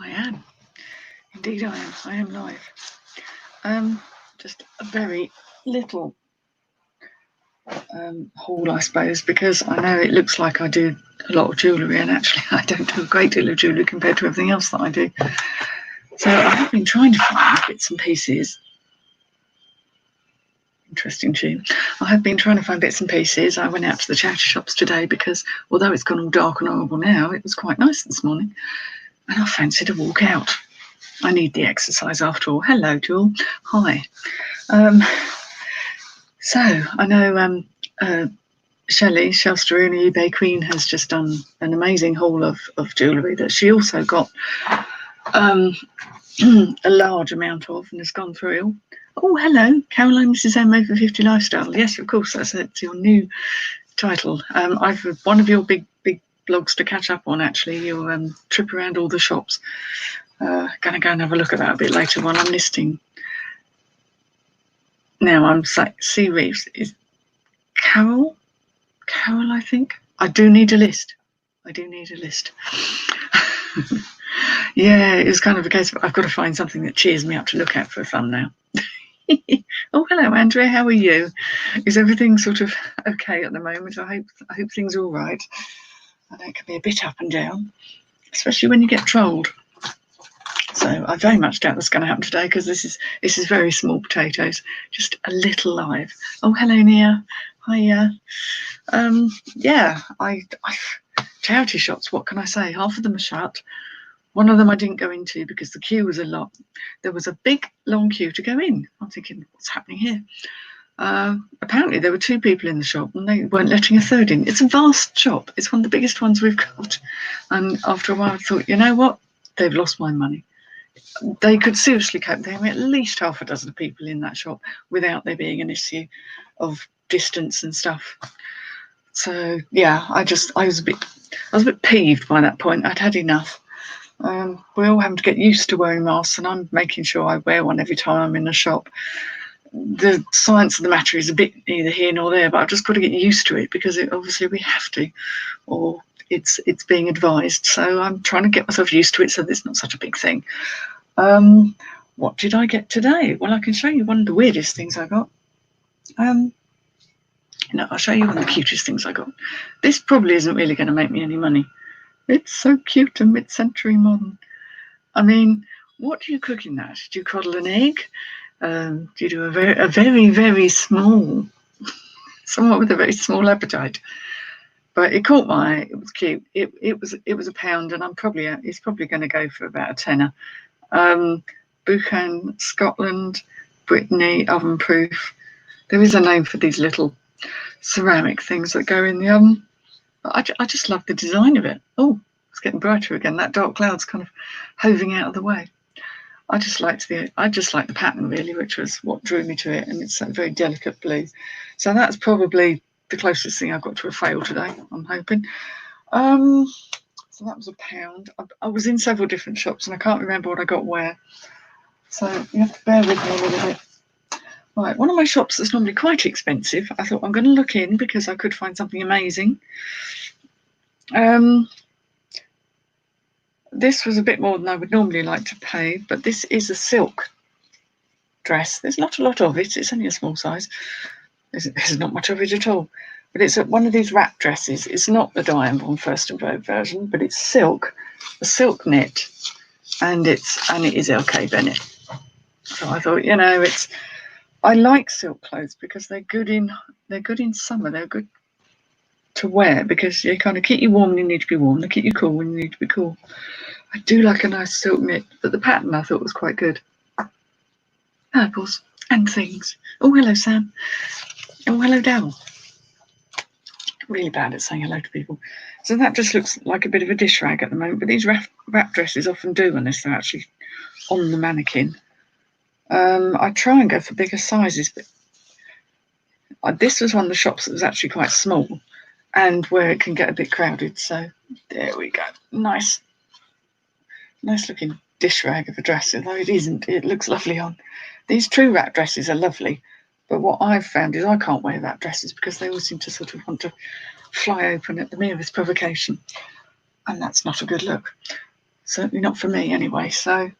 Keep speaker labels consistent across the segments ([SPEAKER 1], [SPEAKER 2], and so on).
[SPEAKER 1] I am. Indeed I am. I am live. Just a very little haul, I suppose, because I know it looks like I do a lot of jewellery, and actually I don't do a great deal of jewellery compared to everything else that I do. So I have been trying to find bits and pieces. Interesting tune. I have been trying to find bits and pieces. I went out to the charity shops today because although it's gone all dark and horrible now, it was quite nice this morning, and I fancied a walk out. I need the exercise after all. Hello, Jewel. Hi. So I know Shelley, Shelsteruni eBay Queen, has just done an amazing haul of jewellery that she also got a large amount of and has gone through. Oh, hello, Caroline, Mrs. M over 50 Lifestyle. Yes, of course, it's your new title. I've one of your big blogs to catch up on, actually, your trip around all the shops. Gonna go and have a look at that a bit later while I'm listing. Now I'm C Reeves is Carol, I think. I do need a list. Yeah, it's kind of a case of I've got to find something that cheers me up to look at for a thumbnail. Oh, hello, Andrea. How are you? Is everything sort of okay at the moment? I hope things are all right. I know it can be a bit up and down, especially when you get trolled. So I very much doubt that's going to happen today because this is very small potatoes, just a little live. Oh, hello, Nia. Hiya. Yeah, I charity shops. What can I say? Half of them are shut. One of them I didn't go into because the queue was a lot. There was a big, long queue to go in. I'm thinking, what's happening here? Apparently there were two people in the shop and they weren't letting a third in. It's a vast shop. It's one of the biggest ones we've got. And after a while I thought, you know what? They've lost my money. They could seriously cope. There were at least half a dozen people in that shop without there being an issue of distance and stuff. So yeah, I was a bit peeved by that point. I'd had enough. We're all having to get used to wearing masks, and I'm making sure I wear one every time I'm in the shop. The science of the matter is a bit neither here nor there, but I've just got to get used to it because obviously we have to, or it's being advised. So I'm trying to get myself used to it so that it's not such a big thing. What did I get today? Well, I can show you one of the weirdest things I got. I'll show you one of the cutest things I got. This probably isn't really going to make me any money. It's so cute and mid-century modern. I mean, what do you cook in that? Do you coddle an egg? Do you do a very, very small, somewhat with a very small appetite? But it caught my eye. It was cute. It was £1, and it's probably going to go for about a tenner. Buchan, Scotland, Brittany, oven proof. There is a name for these little ceramic things that go in the oven. But I just love the design of it. Oh, it's getting brighter again. That dark cloud's kind of hoving out of the way. I just like the pattern really, which was what drew me to it, and it's a very delicate blue. So that's probably the closest thing I've got to a fail today, I'm hoping. So that was £1. I was in several different shops and I can't remember what I got where. So you have to bear with me a little bit. Right, one of my shops that's normally quite expensive, I thought I'm going to look in because I could find something amazing. This was a bit more than I would normally like to pay, but this is a silk dress. There's not a lot of it. It's only a small size. There's not much of it at all. But it's one of these wrap dresses. It's not the Diane von Furstenberg version, but it's silk, a silk knit, and it is LK Bennett. So I thought, I like silk clothes because they're good in summer. They're good to wear because they kind of keep you warm when you need to be warm. They keep you cool when you need to be cool. I do like a nice silk knit, but the pattern I thought was quite good. Purples and things. Oh, hello, Sam. Oh, hello, Dal. Really bad at saying hello to people. So that just looks like a bit of a dish rag at the moment, but these wrap dresses often do unless they're actually on the mannequin. I try and go for bigger sizes, but this was one of the shops that was actually quite small and where it can get a bit crowded. So there we go. Nice looking dish rag of a dress, although it isn't. It looks lovely on. These true wrap dresses are lovely, but what I've found is I can't wear wrap dresses because they all seem to sort of want to fly open at the merest provocation, and that's not a good look. Certainly not for me anyway. So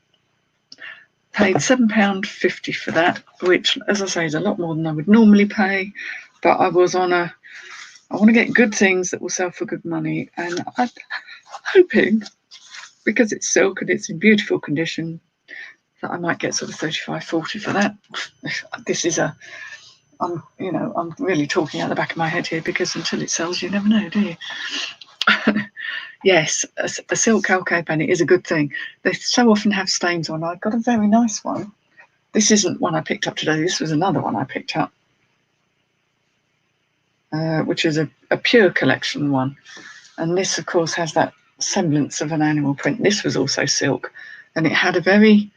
[SPEAKER 1] paid £7.50 for that, which, as I say, is a lot more than I would normally pay. But I was on I want to get good things that will sell for good money, and I'm hoping, because it's silk and it's in beautiful condition, that I might get sort of 35-40 for that. This is I'm really talking out the back of my head here, because until it sells, you never know, do you? Yes, a silk calcaire penny is a good thing. They so often have stains on. I've got a very nice one. This isn't one I picked up today. This was another one I picked up, which is a pure collection one. And this, of course, has that semblance of an animal print. This was also silk, and it had a very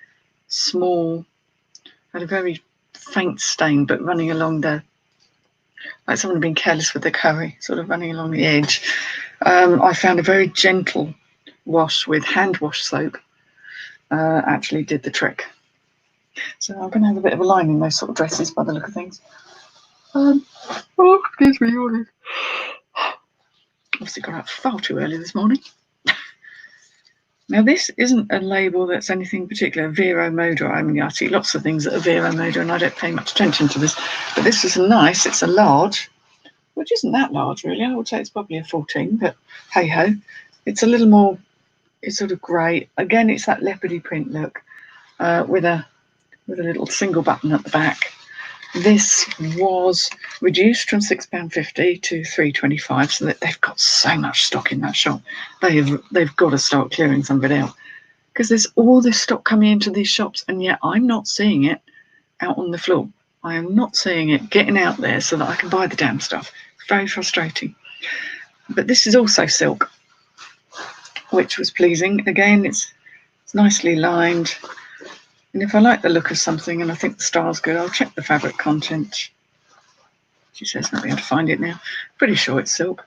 [SPEAKER 1] faint stain, but running along like someone had been careless with the curry, sort of running along the edge. I found a very gentle wash with hand wash soap actually did the trick. So I'm going to have a bit of a line in those sort of dresses by the look of things. Excuse me, yawning. Obviously got up far too early this morning. Now, this isn't a label that's anything particular, Vero Moda. I mean, I see lots of things that are Vero Moda, and I don't pay much attention to this. But this is nice. It's a large, which isn't that large, really. I would say it's probably a 14, but hey-ho. It's a little more, it's sort of grey. Again, it's that leopardy print look with a little single button at the back. This was reduced from £6.50 to £3.25, so that they've got so much stock in that shop. They've got to start clearing some of it out, because there's all this stock coming into these shops, and yet I'm not seeing it out on the floor. I am not seeing it getting out there so that I can buy the damn stuff. It's very frustrating. But this is also silk, which was pleasing. Again, it's nicely lined. And if I like the look of something and I think the style's good, I'll check the fabric content. She says not be able to find it now. Pretty sure it's silk.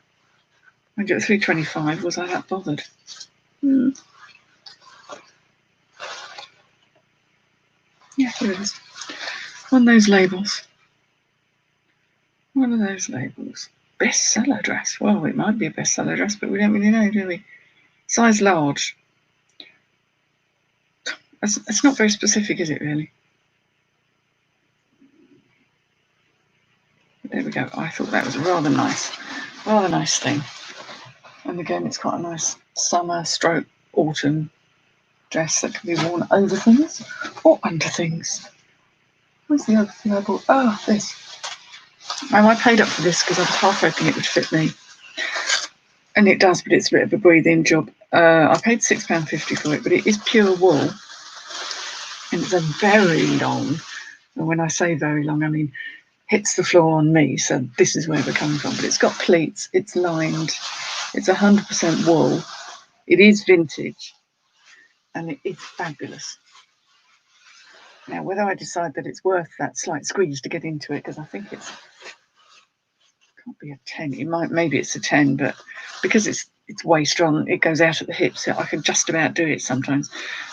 [SPEAKER 1] I get £3.25. Was I that bothered? Yeah, here it is. One of those labels. Bestseller dress. Well, it might be a bestseller dress, but we don't really know, do we? Size large. It's not very specific, is it, really? There we go. I thought that was a rather nice thing. And again, it's quite a nice summer/autumn dress that can be worn over things or under things. Where's the other thing I bought? Oh, this. Now, I paid up for this because I was half hoping it would fit me. And it does, but it's a bit of a breathe-in job. I paid £6.50 for it, but it is pure wool. And it's a very long, and when I say very long, I mean hits the floor on me, so this is where we're coming from. But it's got pleats, it's lined, it's 100% wool, it is vintage, and it is fabulous. Now, whether I decide that it's worth that slight squeeze to get into it, because I think it can't be a 10, maybe it's a 10, but because it's waist on, it goes out at the hips, so I can just about do it sometimes.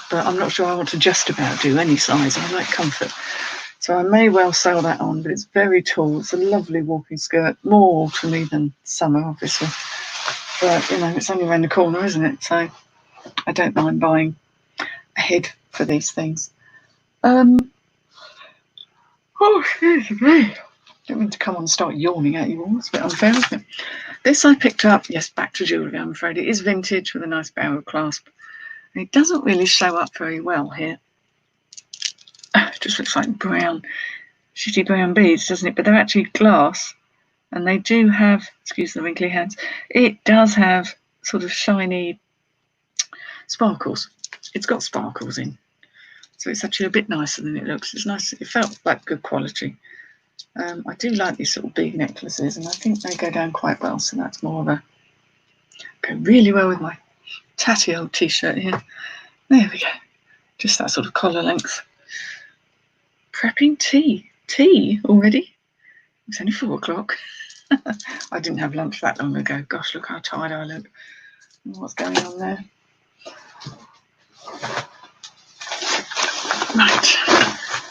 [SPEAKER 1] But I'm not sure I want to just about do any size. I like comfort. So I may well sell that on, but it's very tall. It's a lovely walking skirt, more autumny than summer, obviously. But, it's only around the corner, isn't it? So I don't mind buying ahead for these things. Excuse me. Don't mean to come on and start yawning at you all. It's a bit unfair, isn't it? This I picked up, yes, back to jewellery, I'm afraid. It is vintage with a nice barrel clasp. And it doesn't really show up very well here. It just looks like shitty brown beads, doesn't it? But they're actually glass. And they do have, excuse the wrinkly hands, it does have sort of shiny sparkles. It's got sparkles in. So it's actually a bit nicer than it looks. It's nice. It felt like good quality. I do like these sort of bead necklaces, and I think they go down quite well. So that's more of go really well with my tatty old t-shirt here. There we go. Just that sort of collar length. Prepping tea. Tea already? It's only 4 o'clock. I didn't have lunch that long ago. Gosh, look how tired I look. What's going on there? Right.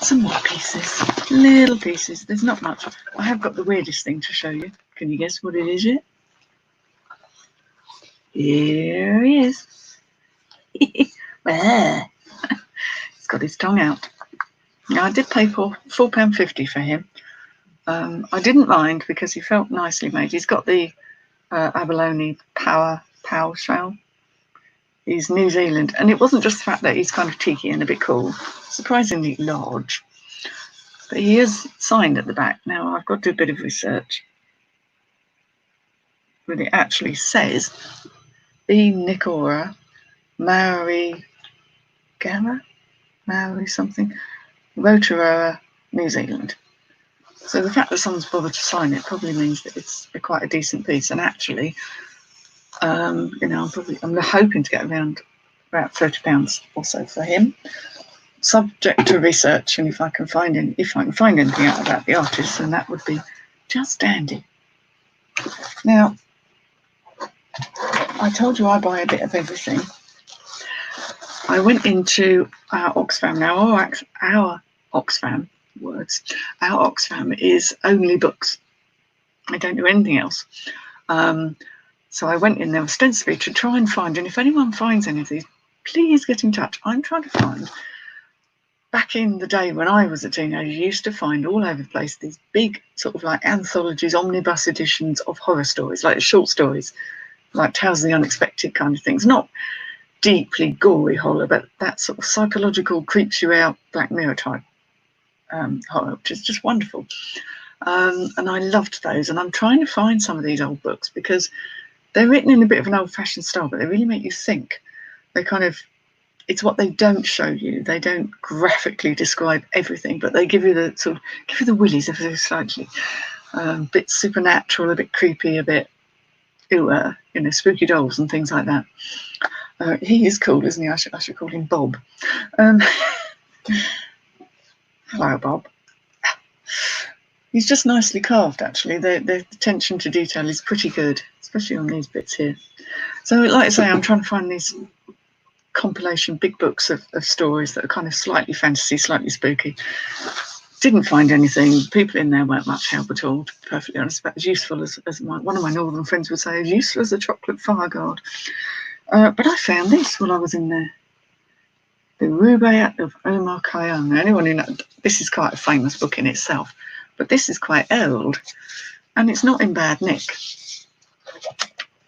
[SPEAKER 1] Some more pieces. Little pieces. There's not much. I have got the weirdest thing to show you. Can you guess what it is yet? Here he is. He's got his tongue out. Now, I did pay £4.50 for him. I didn't mind because he felt nicely made. He's got the abalone power shell. He's New Zealand, and it wasn't just the fact that he's kind of tiki and a bit cool, surprisingly large, but he is signed at the back. Now, I've got to do a bit of research, but it actually says B. Nicora, Maori something, Rotorua, New Zealand. So the fact that someone's bothered to sign it probably means that it's quite a decent piece. And actually, I'm hoping to get around about £30 or so for him, subject to research. And if I can find anything out about the artist, then that would be just dandy. Now, I told you I buy a bit of everything. I went into our Oxfam. Now, our Oxfam is only books. I don't do anything else. So I went in there ostensibly to try and find, and if anyone finds any of these, please get in touch. I'm trying to find, back in the day when I was a teenager, you used to find all over the place these big sort of like anthologies, omnibus editions of horror stories, like short stories, like Tales of the Unexpected kind of things. Not deeply gory horror, but that sort of psychological, creeps you out, Black Mirror type horror, which is just wonderful. And I loved those. And I'm trying to find some of these old books because they're written in a bit of an old-fashioned style, but they really make you think. They kind of, it's what they don't show you. They don't graphically describe everything, but they give you the willies ever so slightly. A bit supernatural, a bit creepy, a bit, spooky dolls and things like that. He is cool, isn't he? I should call him Bob. Hello, Bob. He's just nicely carved, actually. The attention to detail is pretty good, especially on these bits here. So, like I say, I'm trying to find these compilation big books of stories that are kind of slightly fantasy, slightly spooky. Didn't find anything. People in there weren't much help at all, to be perfectly honest. But as useful as one of my northern friends would say, as useful as a chocolate fire guard. But I found this while I was in there. The Rubaiyat of Omar Khayyam. Now, anyone who knows, this is quite a famous book in itself, but this is quite old, and it's not in bad nick.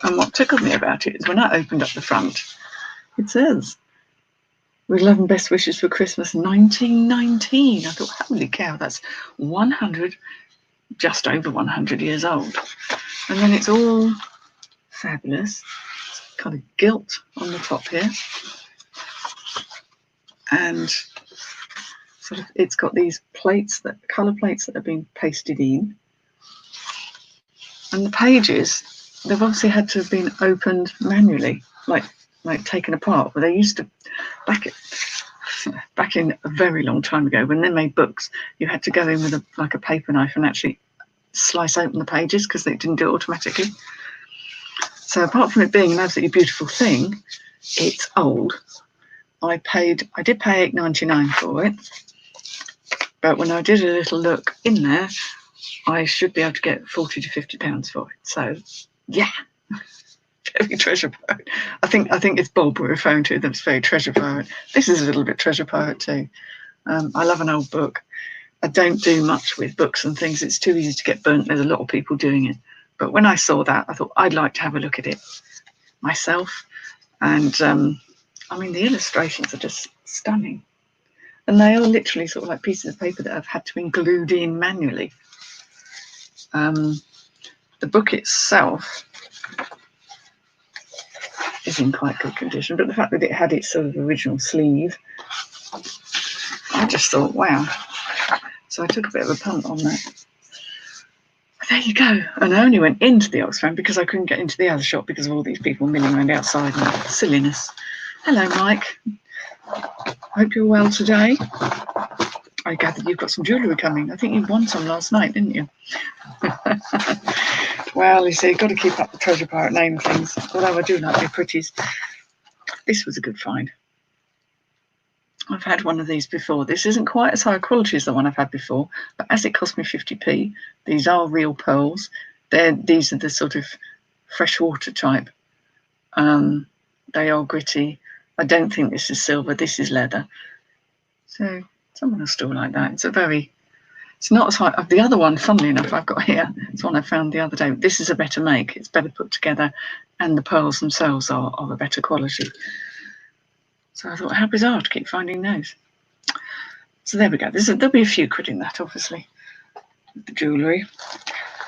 [SPEAKER 1] And what tickled me about it is when I opened up the front, it says, "With love and best wishes for Christmas, 1919." I thought, holy cow, that's just over 100 years old. And then it's all fabulous. Kind of gilt on the top here, and sort of it's got these colour plates that have been pasted in, and the pages, they've obviously had to have been opened manually, like taken apart. Where they used to, back in a very long time ago, when they made books, you had to go in with a paper knife and actually slice open the pages because they didn't do it automatically. So apart from it being an absolutely beautiful thing, it's old. I did pay £8.99 for it, but when I did a little look in there, I should be able to get £40 to £50 for it. So, yeah, very treasure pirate. I think it's Bob we're referring to that's very treasure pirate. This is a little bit treasure pirate too. I love an old book. I don't do much with books and things. It's too easy to get burnt. There's a lot of people doing it. But when I saw that, I thought I'd like to have a look at it myself. And the illustrations are just stunning. And they are literally sort of like pieces of paper that I've had to be glued in manually. The book itself is in quite good condition, but the fact that it had its sort of original sleeve, I just thought, wow. So I took a bit of a punt on that. There you go. And I only went into the Oxfam because I couldn't get into the other shop because of all these people milling around outside and silliness. Hello, Mike. Hope you're well today. I gather you've got some jewellery coming. I think you won some last night, didn't you? Well, you see, you've got to keep up the treasure pirate name things. Although I do like their pretties. This was a good find. I've had one of these before. This isn't quite as high quality as the one I've had before, but as it cost me 50p, these are real pearls. These are the sort of freshwater type. They are gritty. I don't think this is silver, this is leather. So someone will still like that. It's not as high. The other one, funnily enough, I've got here, it's one I found the other day. This is a better make, it's better put together, and the pearls themselves are of a better quality. So I thought, how bizarre to keep finding those. So there we go. There'll be a few quid in that, obviously, with the jewellery.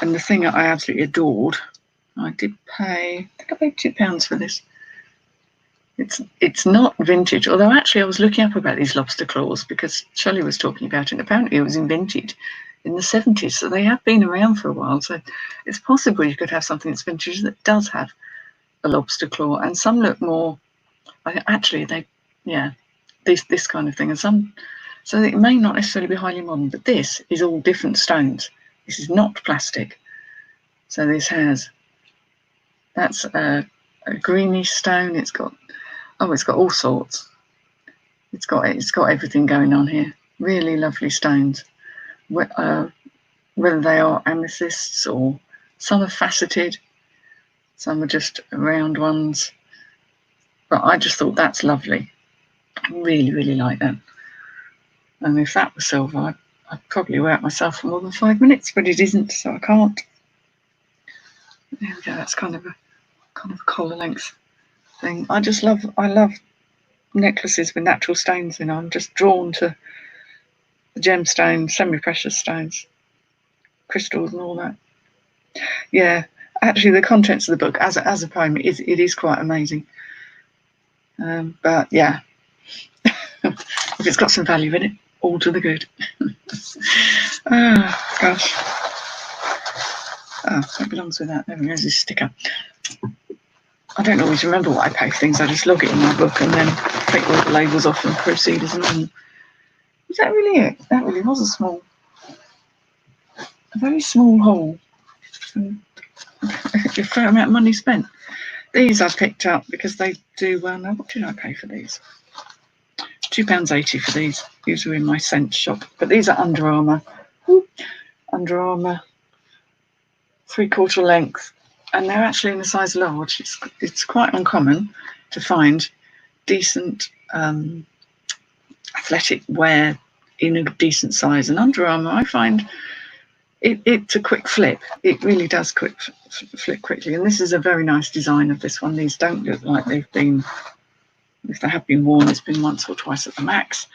[SPEAKER 1] And the thing that I absolutely adored, I think I paid £2 for this. It's not vintage, although actually I was looking up about these lobster claws because Shelley was talking about it, and apparently it was invented in the 70s, so they have been around for a while. So it's possible you could have something that's vintage that does have a lobster claw, and some look more, actually this kind of thing, and some, so it may not necessarily be highly modern, but this is all different stones. This is not plastic. So this that's a greenish stone. It's got all sorts. It's got everything going on here. Really lovely stones. Whether they are amethysts or some are faceted, some are just round ones. But I just thought that's lovely. I really, really like that. And if that was silver, I'd probably wear it myself for more than 5 minutes, but it isn't, so I can't. There we go. That's kind of a collar length thing. I love necklaces with natural stones in. I'm just drawn to the gemstones, semi-precious stones, crystals, and all that. Yeah, actually, the contents of the book, as a poem, it is quite amazing. But yeah, if it's got some value in it, all to the good. Oh gosh. Oh, that belongs with that. There we go. There's a sticker. I don't always remember what I pay for things. I just log it in my book and then take all the labels off and proceed as normal. Was that really it? That really was a very small haul. A fair amount of money spent. These I picked up because they do well. Now, what did I pay for these? £2.80 for these. These were in my scent shop. But these are Under Armour. Under Armour, 3/4 length. And they're actually in a size large. It's quite uncommon to find decent athletic wear in a decent size. And Under Armour, I find it's a quick flip. It really does flip quickly. And this is a very nice design of this one. These don't look like they've been, if they have been worn, it's been once or twice at the max.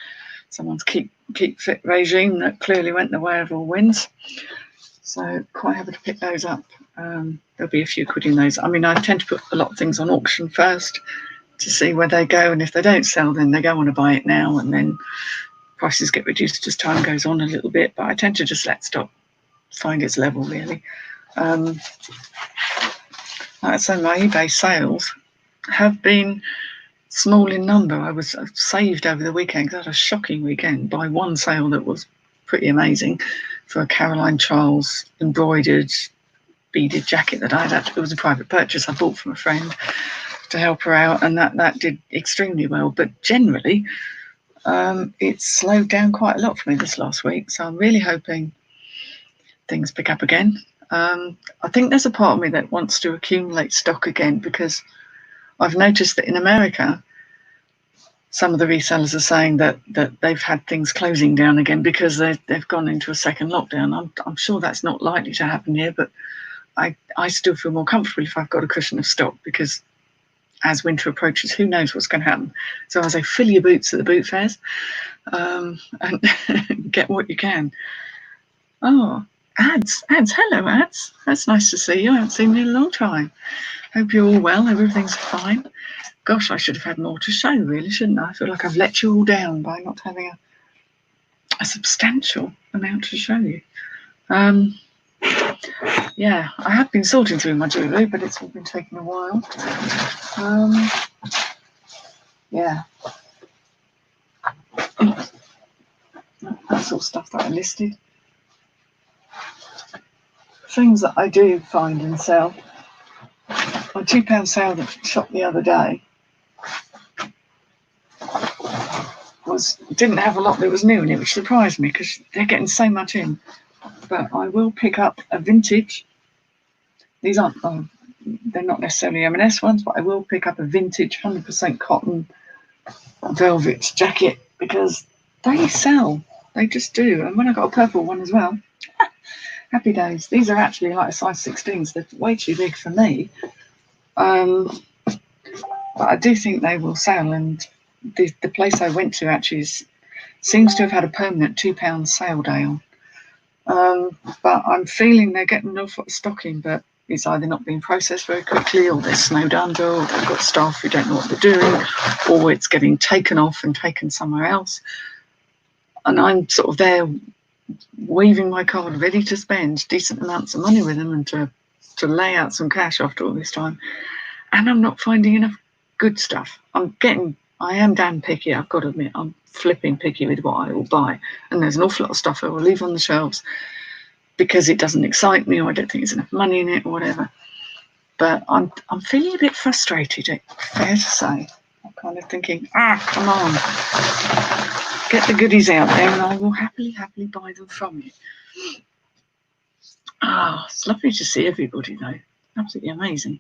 [SPEAKER 1] Someone's keep fit regime that clearly went the way of all winds. So quite happy to pick those up. There'll be a few quid in those. I mean, I tend to put a lot of things on auction first to see where they go, and if they don't sell, then they go on to buy it now, and then prices get reduced as time goes on a little bit. But I tend to just let stock find its level, really. Like I say, my eBay sales have been small in number. I was saved over the weekend because I had a shocking weekend by one sale that was pretty amazing for a Caroline Charles embroidered beaded jacket that I had. It was a private purchase I bought from a friend to help her out, and that did extremely well. But generally, it's slowed down quite a lot for me this last week. So I'm really hoping things pick up again. I think there's a part of me that wants to accumulate stock again, because I've noticed that in America, some of the resellers are saying that they've had things closing down again because they've gone into a second lockdown. I'm sure that's not likely to happen here, but I still feel more comfortable if I've got a cushion of stock, because as winter approaches, who knows what's going to happen. So as I fill your boots at the boot fairs, and get what you can. Oh, ads, hello ads. That's nice to see you. I haven't seen you in a long time. Hope you're all well, everything's fine. Gosh, I should have had more to show, really, shouldn't I? I feel like I've let you all down by not having a substantial amount to show you. Yeah, I have been sorting through my jewellery, but it's all been taking a while. Yeah. That's all stuff that I listed. Things that I do find and sell. My £2 sale that shop the other day didn't have a lot that was new in it, which surprised me because they're getting so much in. But I will pick up a vintage. These aren't, they're not necessarily M&S ones, but I will pick up a vintage 100% cotton velvet jacket because they sell. They just do. And when I got a purple one as well, happy days. These are actually like a size 16s. They're way too big for me. But I do think they will sell. And the place I went to actually seems to have had a permanent £2 sale day on. But I'm feeling they're getting an awful lot of stock in, but it's either not being processed very quickly, or they're snowed under, or they've got staff who don't know what they're doing, or it's getting taken off and taken somewhere else. And I'm sort of there waving my card, ready to spend decent amounts of money with them and to lay out some cash after all this time. And I'm not finding enough good stuff. I am damn picky, I've got to admit. I'm flipping picky with what I will buy. And there's an awful lot of stuff I will leave on the shelves because it doesn't excite me, or I don't think there's enough money in it, or whatever. But I'm feeling a bit frustrated, fair to say. I'm kind of thinking, come on, get the goodies out there and I will happily buy them from you. It's lovely to see everybody though. Absolutely amazing.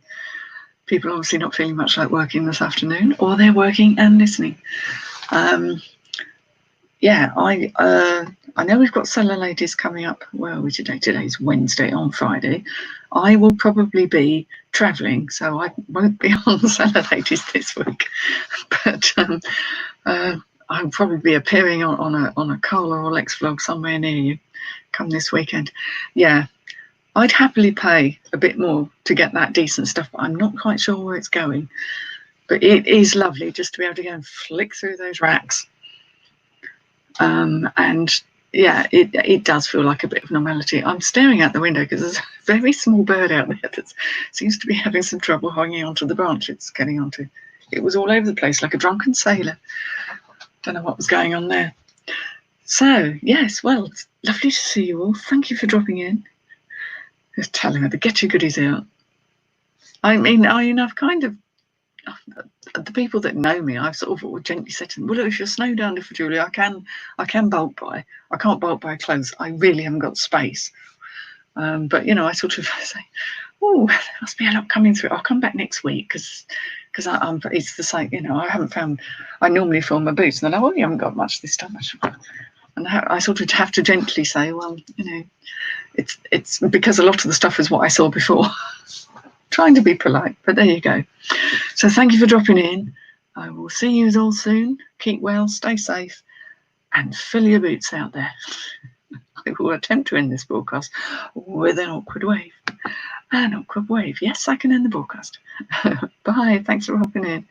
[SPEAKER 1] People obviously not feeling much like working this afternoon, or they're working and listening. I know we've got Seller Ladies coming up. Where are we today? Today's Wednesday. On Friday, I will probably be travelling, so I won't be on Seller Ladies this week. But I'll probably be appearing on a Carla or Lex vlog somewhere near you come this weekend. Yeah, I'd happily pay a bit more to get that decent stuff, but I'm not quite sure where it's going. But it is lovely just to be able to go and flick through those racks. And yeah, it does feel like a bit of normality. I'm staring out the window because there's a very small bird out there that seems to be having some trouble hanging onto the branch it's getting onto. It was all over the place like a drunken sailor. Don't know what was going on there. So, yes, well, it's lovely to see you all. Thank you for dropping in. Just telling her to get your goodies out. I mean, I've kind of, the people that know me, I've sort of gently said to them, well, look, if you're snowed under for jewellery, I can bulk buy. I can't bulk buy clothes. I really haven't got space. But, I sort of say, oh, there must be a lot coming through. I'll come back next week because it's the same, I normally fill my boots and they're like, oh, you haven't got much this time. And I sort of have to gently say, well, it's because a lot of the stuff is what I saw before. Trying to be polite, but there you go. So thank you for dropping in. I will see you all soon. Keep well, stay safe, and fill your boots out there. I will attempt to end this broadcast with an awkward wave. An awkward wave. Yes, I can end the broadcast. Bye. Thanks for hopping in.